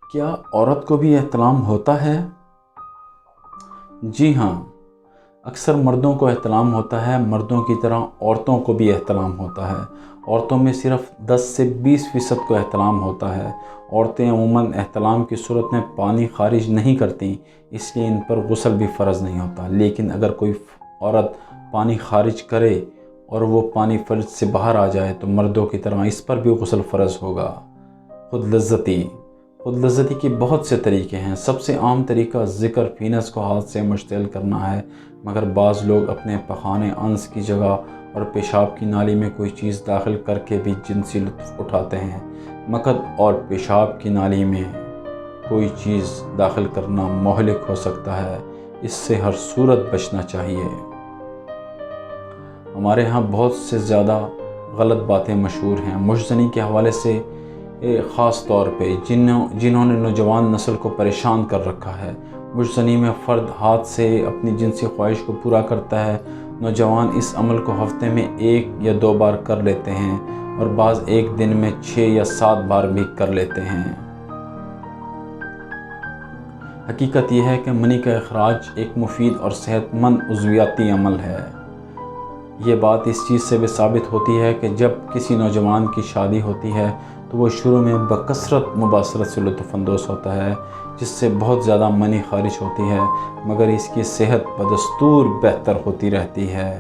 کیا عورت کو بھی احترام ہوتا ہے؟ جی ہاں، اکثر مردوں کو احترام ہوتا ہے، مردوں کی طرح عورتوں کو بھی احترام ہوتا ہے۔ عورتوں میں صرف 10 سے 20% کو احترام ہوتا ہے۔ عورتیں عموماً احتلام کی صورت میں پانی خارج نہیں کرتیں، اس لیے ان پر غسل بھی فرض نہیں ہوتا۔ لیکن اگر کوئی عورت پانی خارج کرے اور وہ پانی فرج سے باہر آ جائے تو مردوں کی طرح اس پر بھی غسل فرض ہوگا۔ خود لذتی کے بہت سے طریقے ہیں۔ سب سے عام طریقہ ذکر پینس کو ہاتھ سے مشتعل کرنا ہے، مگر بعض لوگ اپنے پخانے انس کی جگہ اور پیشاب کی نالی میں کوئی چیز داخل کر کے بھی جنسی لطف اٹھاتے ہیں۔ مکد اور پیشاب کی نالی میں کوئی چیز داخل کرنا مہلک ہو سکتا ہے، اس سے ہر صورت بچنا چاہیے۔ ہمارے ہاں بہت سے زیادہ غلط باتیں مشہور ہیں مشت زنی کے حوالے سے، خاص طور پہ جنہوں نے نوجوان نسل کو پریشان کر رکھا ہے۔ مشت زنی میں فرد ہاتھ سے اپنی جنسی خواہش کو پورا کرتا ہے۔ نوجوان اس عمل کو ہفتے میں 1 یا 2 بار کر لیتے ہیں اور بعض ایک دن میں 6 یا 7 بار بھی کر لیتے ہیں۔ حقیقت یہ ہے کہ منی کا اخراج ایک مفید اور صحت مند عضویاتی عمل ہے۔ یہ بات اس چیز سے بھی ثابت ہوتی ہے کہ جب کسی نوجوان کی شادی ہوتی ہے تو وہ شروع میں بکثرت مباشرت سے لطف اندوز ہوتا ہے، جس سے بہت زیادہ منی خارج ہوتی ہے، مگر اس کی صحت بدستور بہتر ہوتی رہتی ہے۔